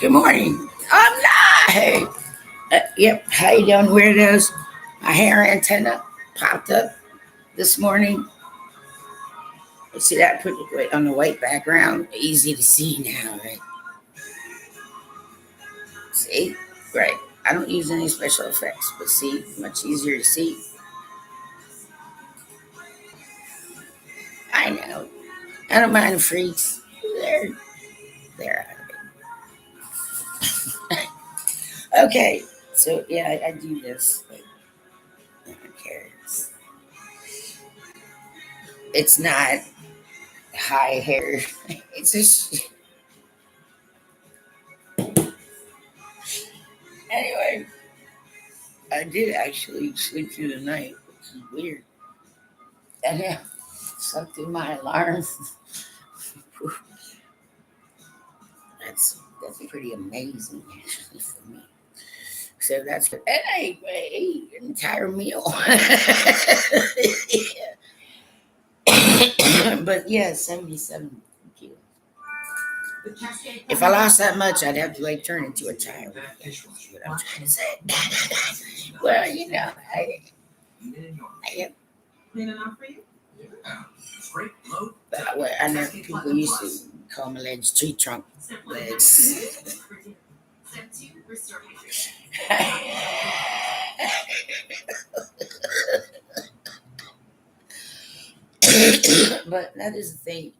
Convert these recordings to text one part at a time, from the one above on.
Good morning. I'm not. Hey. Yep. How you doing, weirdos? My hair antenna popped up this morning. See that? Put it on the white background. Easy to see now, right? See? Right. I don't use any special effects, but see, much easier to see. I know. I don't mind the freaks. They're out of it. Okay. So yeah, I do this. Like, I don't care. It's not high hair. It's just anyway. I did actually sleep through the night, which is weird. And yeah, slept through my alarm. that's pretty amazing actually for me. So that's good. And I ate an entire meal. But yeah, 77 kilos. If I lost that much, I'd have to like turn into a child. That's what I'm trying to say. Well, I Clean enough for you? I know people used to call my legs tree trunk legs. But that is the thing.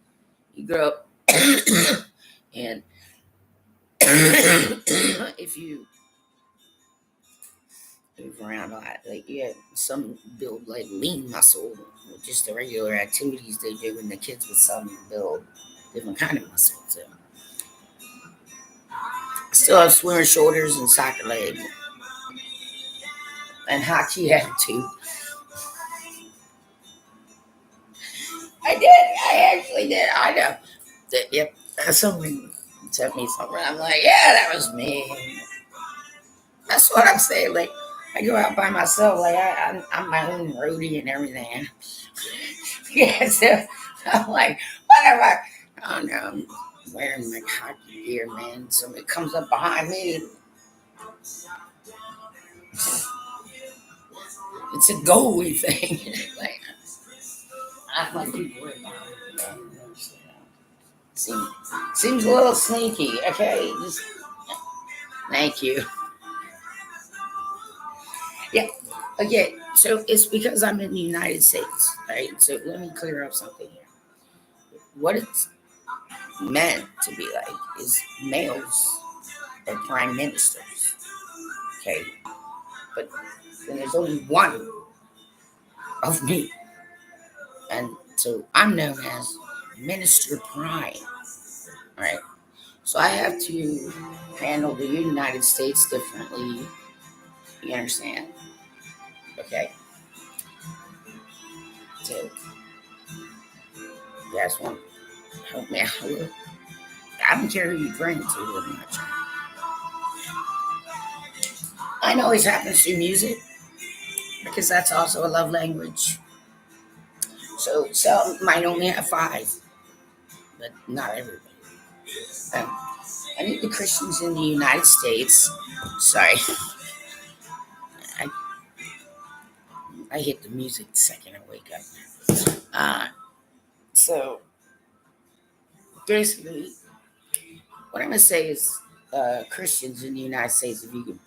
You grow up and if you move around a lot, like some build like lean muscle with just the regular activities they do, and the kids with some build different kind of muscle. So still have swimmer shoulders and soccer leg and hockey attitude. I did. I actually did. I know. Yep. Someone sent me something. I'm like, yeah, that was me. That's what I'm saying. Like, I go out by myself. Like, I'm my own roadie and everything. Yeah, so I'm like, whatever. Oh no, I'm wearing my hockey gear, man. Somebody comes up behind me. It's a goalie thing. Like, I like people right behind me. Seems a little sneaky. Okay, just thank you. Yeah. Okay. So it's because I'm in the United States, right? So let me clear up something here. What it's meant to be like is males are prime ministers. Okay. But then there's only one of me. And so I'm known as Minister Prime. Right. So I have to handle the United States differently. You understand? Okay. So you guys want to help me out a little? I don't care who you bring to very much. I know it happens through music because that's also a love language. So some might only have 5, but not everybody. Um, I need the Christians in the United States. Sorry, I, I hit the music the second I wake up. So basically, what I'm gonna say is Christians in the United States, if you could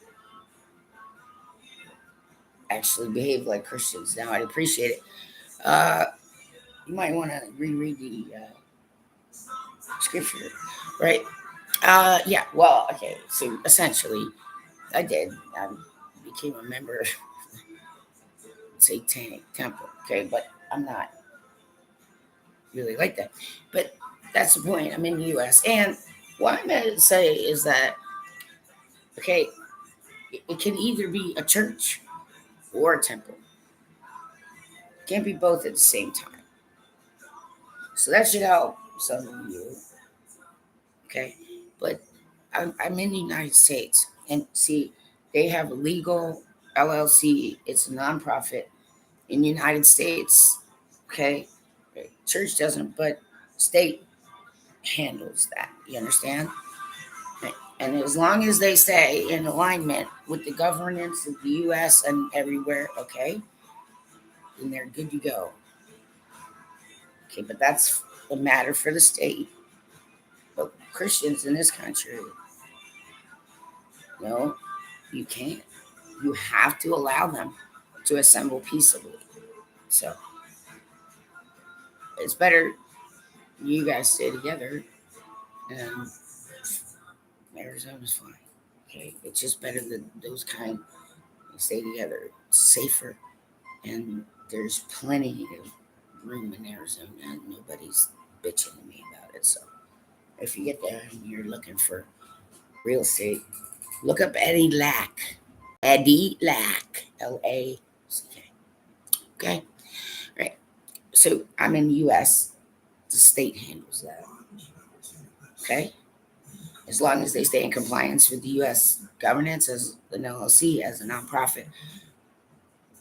actually behave like Christians now, I'd appreciate it. You might want to reread the scripture, right? Yeah, well, okay, so essentially, I did. I became a member of Satanic Temple, okay, but I'm not really like that. But that's the point. I'm in the U.S. And what I'm going to say is that, okay, it can either be a church or a temple. It can't be both at the same time. So that should help some of you, okay? But I'm in the United States, and see, they have a legal LLC. It's a nonprofit in the United States, okay? Church doesn't, but state handles that. You understand? Right. And as long as they stay in alignment with the governance of the US and everywhere, okay, then they're good to go. Okay, but that's a matter for the state. But Christians in this country, no, you can't. You have to allow them to assemble peaceably. So it's better you guys stay together, and Arizona's fine. Okay, it's just better than those kind stay together. It's safer, and there's plenty of room in Arizona, and nobody's bitching to me about it. So if you get there and you're looking for real estate, look up Eddie Lack. Eddie Lack. Lack. Okay. Right. So I'm in the US. The state handles that. Okay. As long as they stay in compliance with the US governance as an LLC, as a nonprofit,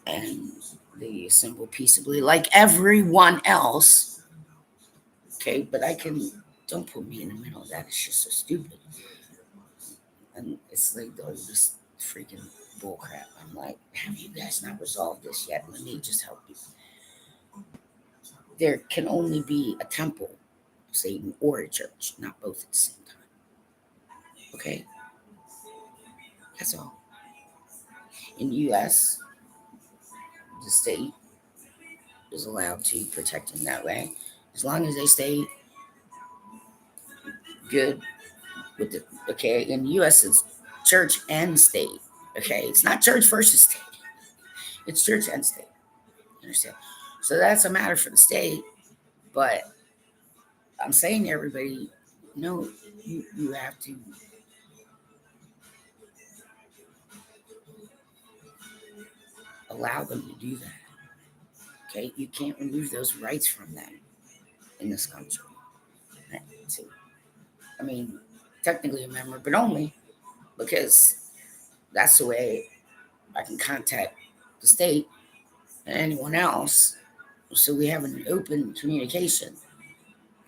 and they assemble peaceably like everyone else. Okay. But don't put me in the middle of that. It's just so stupid. And it's like all this freaking bullcrap. I'm like, have you guys not resolved this yet? Let me just help you. There can only be a temple of Satan or a church, not both at the same time. Okay? That's all. In the US, the state is allowed to protect them that way. As long as they stay good with the, okay, in the US, it's church and state. Okay? It's not church versus state. It's church and state. You understand? So that's a matter for the state. But I'm saying to everybody, no, you have to allow them to do that. Okay, you can't remove those rights from them in this country. Right? So, I mean, technically a member, but only because that's the way I can contact the state and anyone else. So we have an open communication.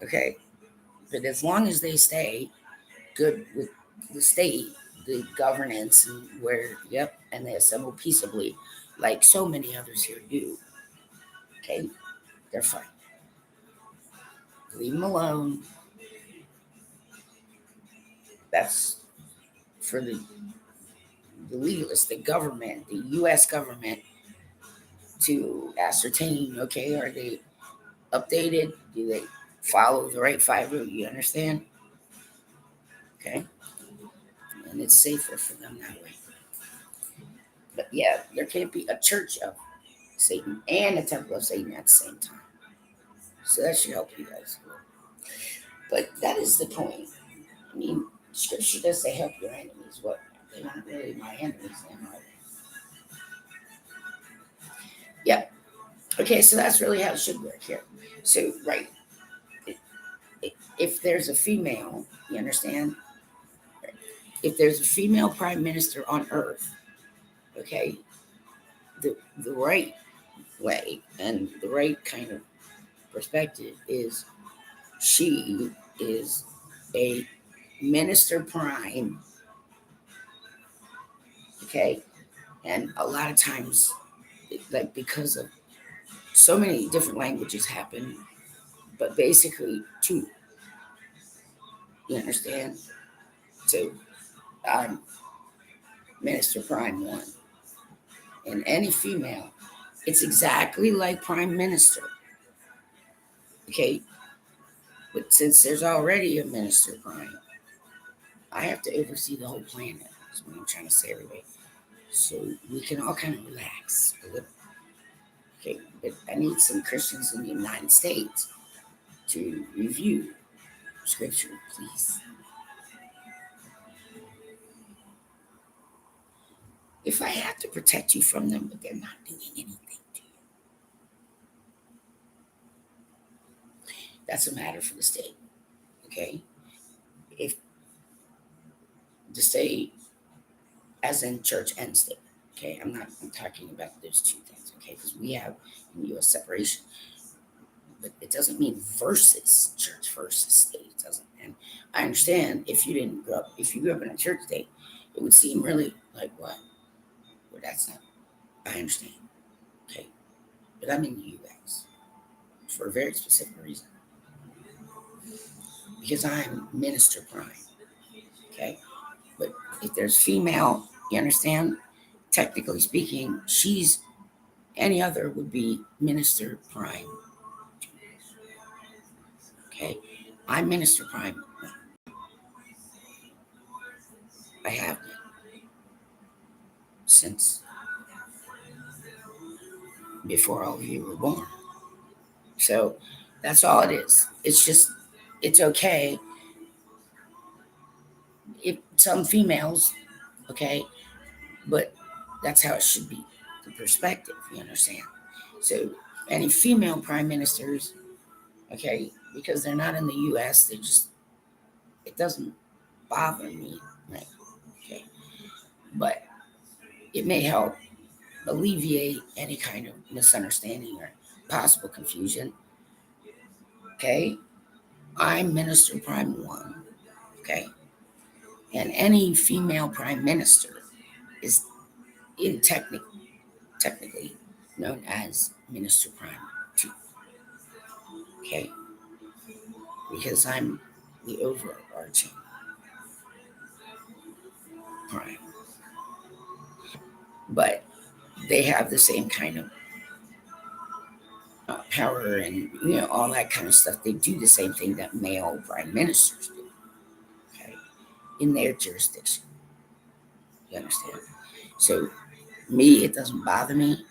Okay, but as long as they stay good with the state, the governance, and and they assemble peaceably, like so many others here do. Okay, they're fine. Leave them alone. That's for the legalists, the government, the U.S. government, to ascertain. Okay, are they updated? Do they follow the right fiber? You understand? Okay, and it's safer for them that way. But yeah, there can't be a church of Satan and a temple of Satan at the same time. So that should help you guys. But that is the point. I mean, scripture does say help your enemies. What? They aren't really my enemies, then, are they? Yep. Okay, so that's really how it should work here. So, right, if there's a female, you understand? If there's a female prime minister on earth, okay, the right way and the right kind of perspective is she is a minister prime, okay? And a lot of times, like because of so many different languages happen, but basically two, you understand? So I'm minister prime one. And any female, it's exactly like prime minister, okay? But since there's already a minister prime, I have to oversee the whole planet. That's what I'm trying to say, everybody. So we can all kind of relax a little. Okay, but I need some Christians in the United States to review scripture, please. If I have to protect you from them, but they're not doing anything to you, that's a matter for the state. Okay? If the state, as in church and state, okay, I'm talking about those two things, okay? Because we have in the US separation, but it doesn't mean versus church versus state. It doesn't. And I understand if you grew up in a church day, it would seem really like what? Well, that's not, I understand. Okay. But I'm in the U.S. for a very specific reason. Because I'm minister prime. Okay. But if there's female, you understand? Technically speaking, she's any other would be minister prime. Okay. I'm minister prime. I have been since before all of you were born. So that's all it is. It's just, it's okay if some females, okay, but that's how it should be. The perspective, you understand? So any female prime ministers, okay, because they're not in the U.S., they just, it doesn't bother me, right? Okay, but it may help alleviate any kind of misunderstanding or possible confusion. Okay, I'm Minister Prime 1, okay, and any female prime minister is in technically known as Minister Prime 2, okay, because I'm the overarching prime, but they have the same kind of power and all that kind of stuff. They do the same thing that male prime ministers do, okay, in their jurisdiction. You understand? So me, it doesn't bother me,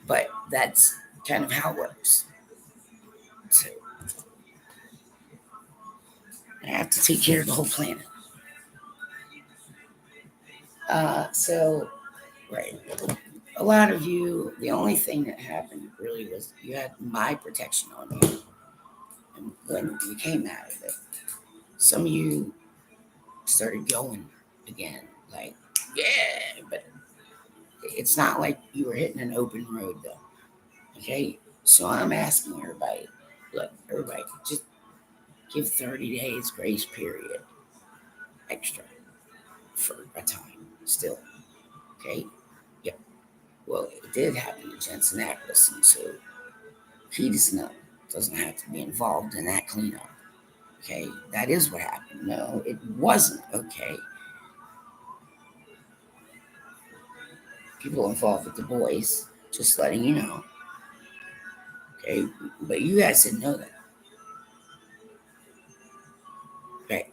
but that's kind of how it works. So I have to take care of the whole planet. So right, a lot of you, the only thing that happened really was you had my protection on you, and when you came out of it, some of you started going again, like, yeah, but it's not like you were hitting an open road though. Okay. So I'm asking everybody, look, everybody, just give 30 days grace period extra for a time still. Okay. Yep. Well, it did happen to Jensen Ackles, and so he doesn't have to be involved in that cleanup. Okay. That is what happened. No, it wasn't okay. People involved with the boys, just letting you know. Okay, but you guys didn't know that. Right.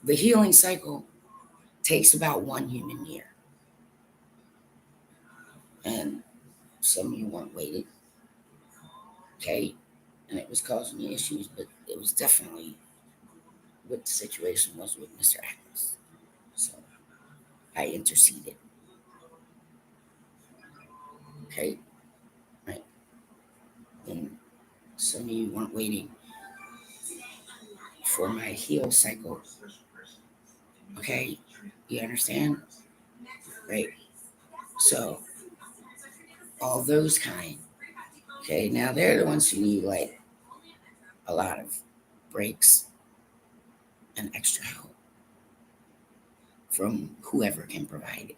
The healing cycle takes about 1 human year. And some of you weren't waiting. Okay. And it was causing me issues, but it was definitely what the situation was with Mr. Atkins. So I interceded. Okay. Right. And some of you weren't waiting for my heal cycle. Okay. You understand? Right. So all those kind. Okay. Now they're the ones who need like a lot of breaks and extra help from whoever can provide it.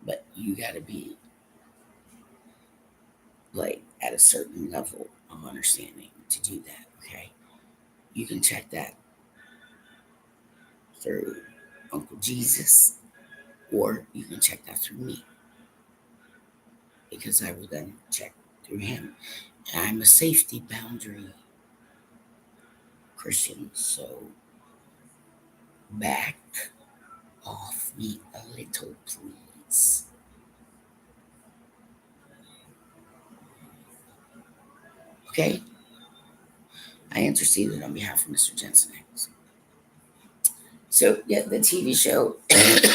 But you got to be like at a certain level of understanding to do that. Okay. You can check that through Uncle Jesus, or you can check that through me, because I will then check through him. And I'm a safety boundary Christian, so back off me a little, please. Okay? I interceded on behalf of Mr. Jensen. So, yeah, the TV show,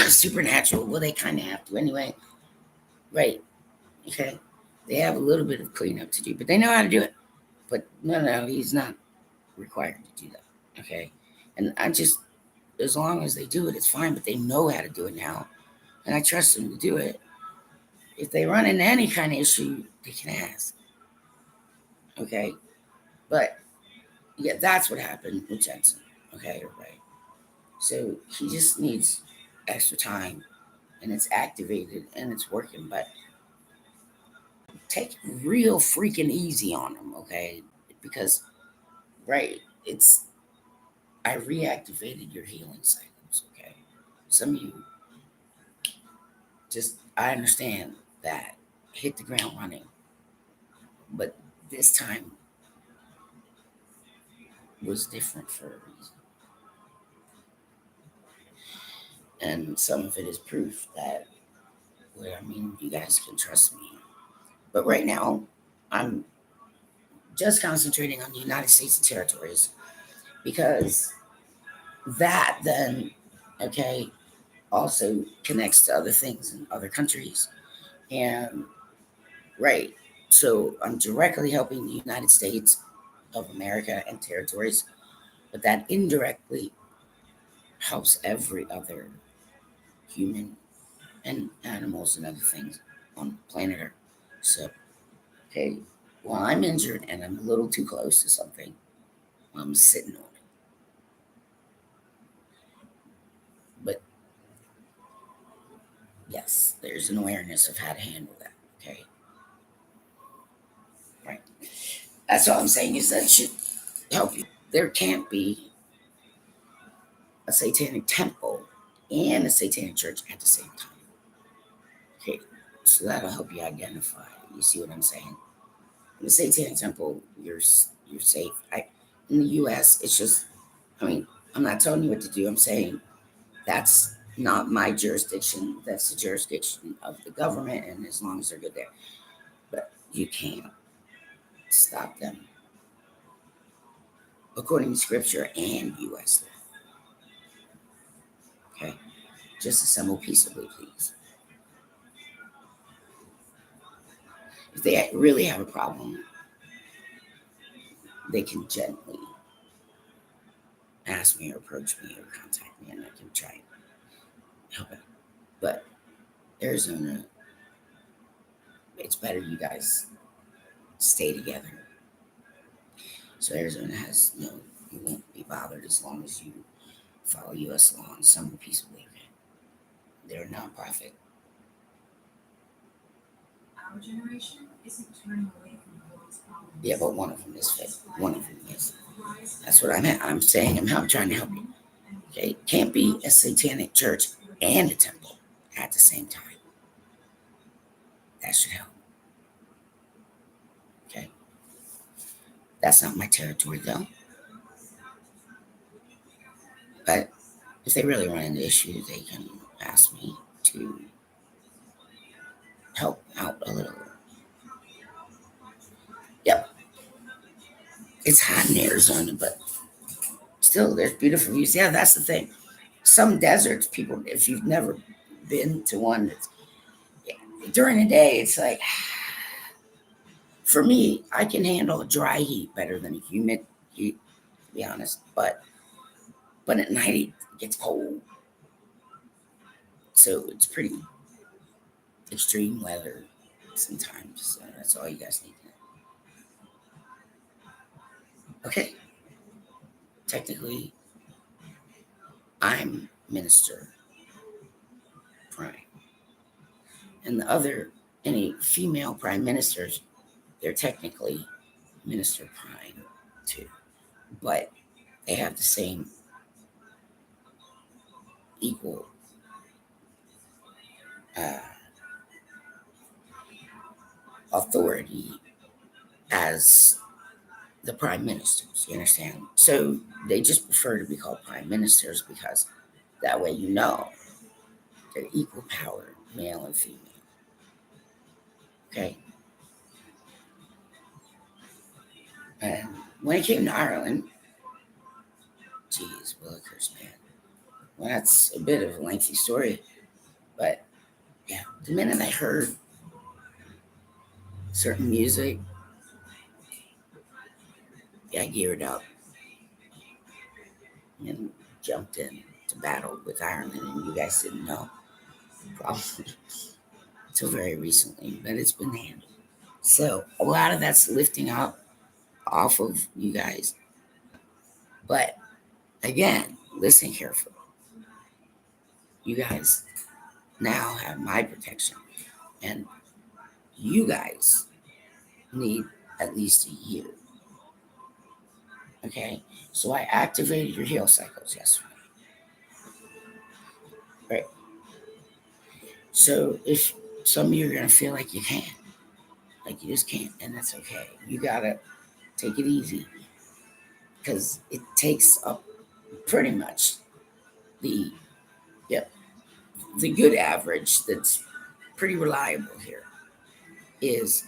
Supernatural, well, they kind of have to anyway. Right. Okay. They have a little bit of cleanup to do, but they know how to do it. But no, he's not required to do that. Okay. And I just, as long as they do it, it's fine, but they know how to do it now. And I trust them to do it. If they run into any kind of issue, they can ask. Okay. But Yeah, that's what happened with Jensen. Okay, right. So he just needs extra time, and it's activated and it's working. But take it real freaking easy on him, okay? Because right, it's I reactivated your healing cycles, okay? Some of you just I understand that hit the ground running, but this time was different for a reason. And some of it is proof that, well, I mean, you guys can trust me. But right now, I'm just concentrating on the United States and territories because that then, okay, also connects to other things in other countries. And right, so I'm directly helping the United States of America and territories, but that indirectly helps every other human and animals and other things on planet Earth. So, okay, while I'm injured and I'm a little too close to something, I'm sitting on it. But yes, there's an awareness of how to handle that. Okay, right. That's all I'm saying is that should help you. There can't be a satanic temple and a satanic church at the same time. Okay, so that'll help you identify. You see what I'm saying? In the satanic temple, you're safe. In the U.S., it's just. I mean, I'm not telling you what to do. I'm saying that's not my jurisdiction. That's the jurisdiction of the government, and as long as they're good there, but you can't stop them according to Scripture and U.S. law. Okay, just assemble peaceably, please. If they really have a problem, they can gently ask me or approach me or contact me, and I can try and help it. But Arizona, it's better you guys stay together. So Arizona has you won't be bothered as long as you follow U.S. law and assemble peaceably. They're a nonprofit. Our generation isn't turning away from the world's problems. Yeah, but one of them is fit. One of them is. That's what I'm saying. I'm trying to help you. Okay, can't be a satanic church and a temple at the same time. That should help. Okay, that's not my territory though. But if they really run into issues, they can ask me to help out a little. Yep, it's hot in Arizona, but still, there's beautiful views. Yeah, that's the thing. Some deserts, people, if you've never been to one, during the day, it's like, for me, I can handle a dry heat better than a humid heat, to be honest. But at night, it gets cold. So it's pretty extreme weather sometimes. So that's all you guys need to know. Okay. Technically, I'm Minister Prime. And the other, any female prime ministers, they're technically Minister Prime too. But they have the same equal authority as the prime ministers. You understand? So they just prefer to be called prime ministers because that way they're equal power, male and female. Okay. And when it came to Ireland, geez, Willikers, man. Well, that's a bit of a lengthy story, but yeah, the minute I heard certain music, I geared up and jumped in to battle with Ireland, and you guys didn't know probably until very recently, but it's been handled. So a lot of that's lifting up off of you guys, But again, listen carefully. You guys now have my protection, and you guys need at least a year. Okay, so I activated your heal cycles yesterday. Right. So if some of you are gonna feel like you can't, like you just can't, and that's okay. You gotta take it easy because it takes up pretty much the yep the good average that's pretty reliable here is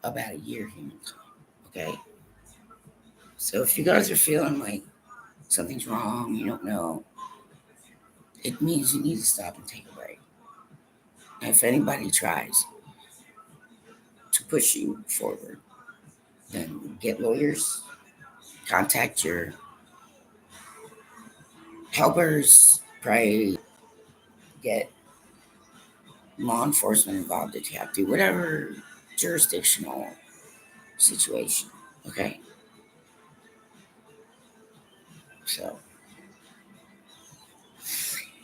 about a year human time. Okay, so if you guys are feeling like something's wrong, you don't know, it means you need to stop and take a break. And if anybody tries to push you forward, then get lawyers, contact your helpers, pray, get law enforcement involved if you have to, whatever jurisdictional situation. Okay, so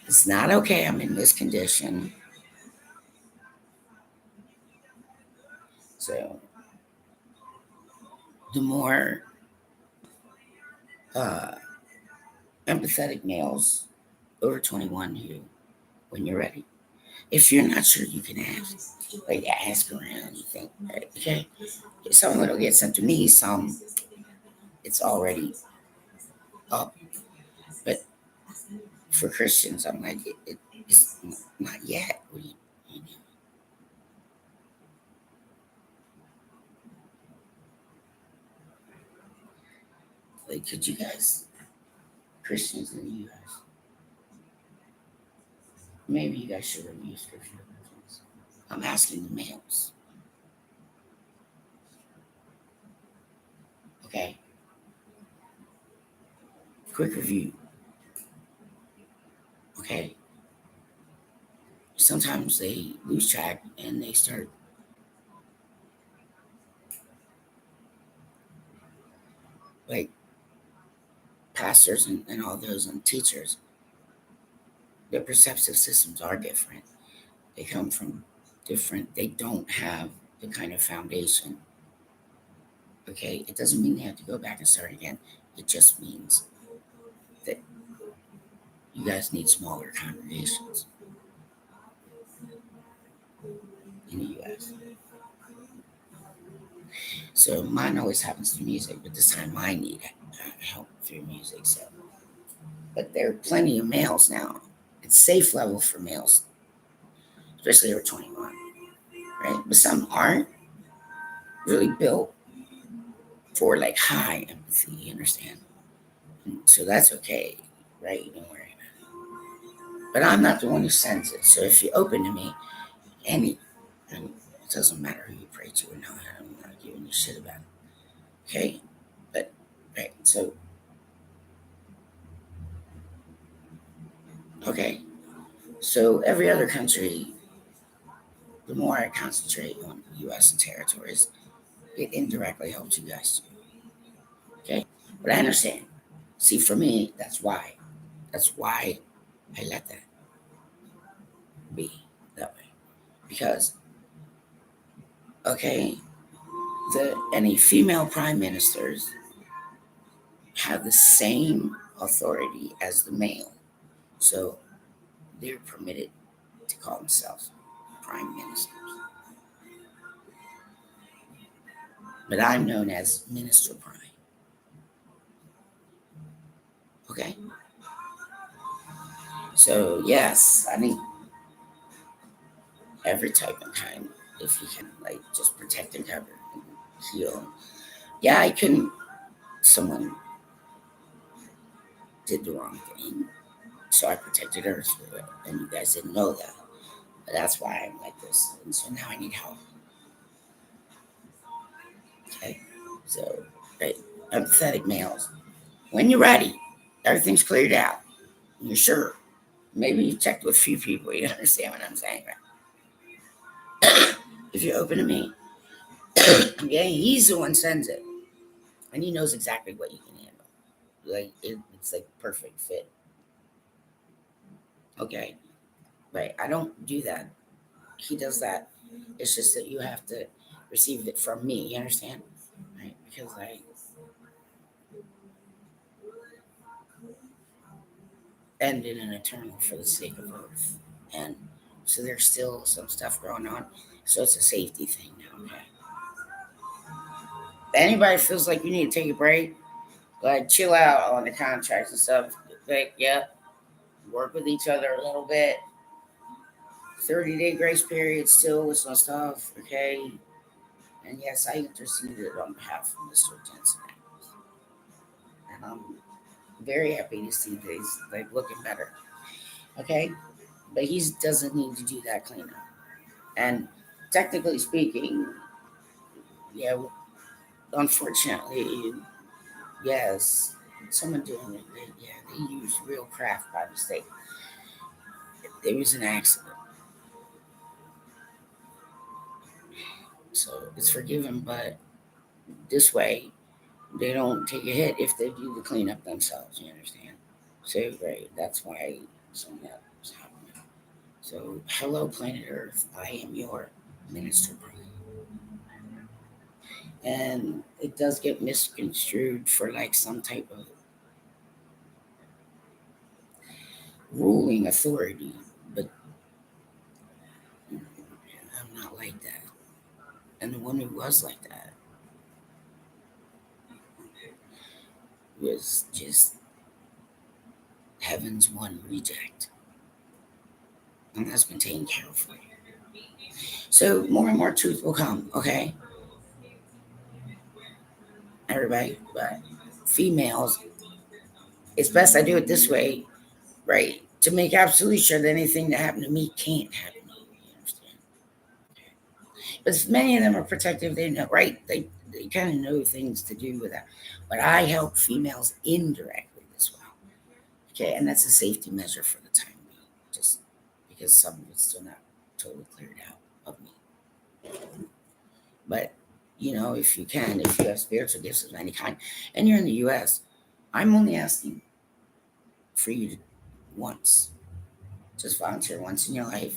it's not okay. I'm in this condition. So the more uh, empathetic males over 21 who, when you're ready, if you're not sure, you can ask. Like ask around. You think, okay, some of it'll get sent to me. Some it's already up. But for Christians, I'm like, it's not yet. What do you do? Like, could you guys, Christians in the U.S., maybe you guys should review scripture. I'm asking the males. Okay. Quick review. Okay. Sometimes they lose track and they start like pastors and all those and teachers. Their perceptive systems are different. They come from different, they don't have the kind of foundation. Okay. It doesn't mean they have to go back and start again. It just means that you guys need smaller congregations in the U.S. So mine always happens through music, but this time I need help through music. So, but there are plenty of males now. It's safe level for males, especially over 21, right? But some aren't really built for like high empathy. You understand? And so that's okay, right? Don't worry about it. But I'm not the one who sends it. So if you open to me, and it doesn't matter who you pray to or not. I'm not giving you shit about it. Okay, but right. So okay. So every other country, the more I concentrate on U.S. and territories, it indirectly helps you guys too. Okay, but I understand. See, for me, that's why. That's why I let that be that way. Because okay, any female prime ministers have the same authority as the male, so they're permitted to call themselves prime ministers. But I'm known as Minister Prime. Okay, so yes, I need every type and kind if you can, like just protect and cover and heal. Yeah, I couldn't. Someone did the wrong thing, so I protected her through it, and you guys didn't know that. But that's why I'm like this, and so now I need help. Okay, so right, empathetic males. When you're ready, everything's cleared out. You're sure. Maybe you checked with a few people. You understand what I'm saying, right? If you're open to me, okay, he's the one sends it, and he knows exactly what you can handle. like it's like perfect fit. Okay, right. I don't do that. He does that. It's just that you have to receive it from me. You understand? Right? Because I ended an eternal for the sake of earth, and so there's still some stuff going on. So it's a safety thing now. Okay. If anybody feels like you need to take a break, like chill out on the contracts and stuff. Like, yep, work with each other a little bit. 30-day grace period still with some stuff, okay? And yes, I interceded on behalf of Mr. Jensen. And I'm very happy to see that he's like looking better, okay? But he doesn't need to do that cleanup. And technically speaking, yeah, unfortunately, yes, someone doing it, they used real craft by mistake. There was an accident. So it's forgiven, but this way they don't take a hit if they do the cleanup themselves. You understand? So great. That's why some of that was happening. So hello, planet Earth. I am your minister, and it does get misconstrued for like some type of ruling authority, but I'm not like that. And the one who was like that was just heaven's one reject, and that's been taken care of. So more and more truth will come, okay? Everybody, but females, it's best I do it this way, right? To make absolutely sure that anything that happened to me can't happen to you. You understand? But many of them are protective. They know, right? They kind of know things to do with that. But I help females indirectly as well. Okay, and that's a safety measure for the time being, just because some of it's still not totally cleared out of me. But if you can, if you have spiritual gifts of any kind, and you're in the U.S., I'm only asking for you to once, just volunteer once in your life,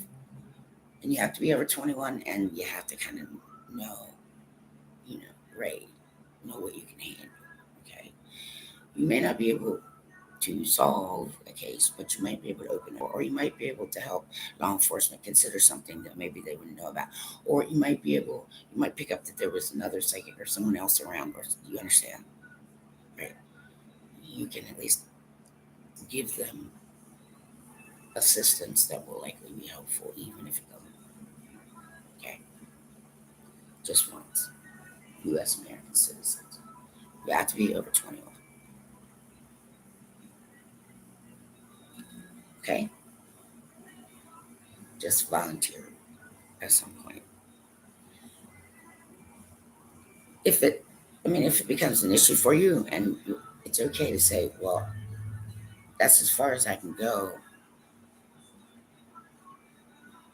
and you have to be over 21, and you have to kind of know, right, know what you can handle. Okay, you may not be able to solve a case, but you might be able to open it, or you might be able to help law enforcement consider something that maybe they wouldn't know about, or you might pick up that there was another psychic or someone else around, or you understand, right? You can at least give them assistance that will likely be helpful, even if it doesn't. Okay, just once. U.S. American citizens. You have to be over 21. Okay, just volunteer at some point. If it, if it becomes an issue for you, and it's okay to say, well, that's as far as I can go.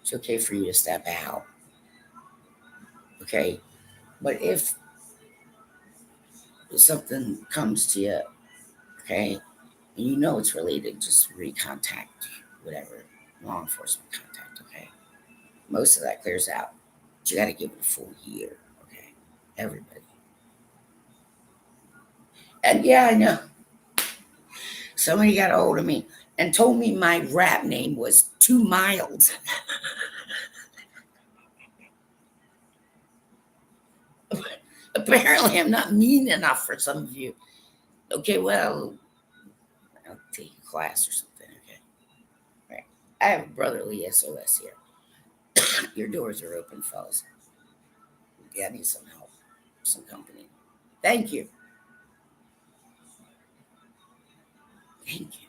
It's okay for you to step out. Okay, but if something comes to you, okay, and it's related, just recontact whatever law enforcement contact. Okay, most of that clears out. But you got to give it a full year. Okay, everybody. And yeah, I know somebody got a hold of me and told me my rap name was too mild. Apparently, I'm not mean enough for some of you. Okay, well, I'll take a class or something. Okay, right. I have a brotherly SOS here. Your doors are open, fellas. Yeah, I need some help, some company. Thank you. Thank you.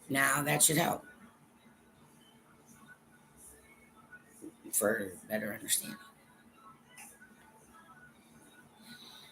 Now that should help for better understanding.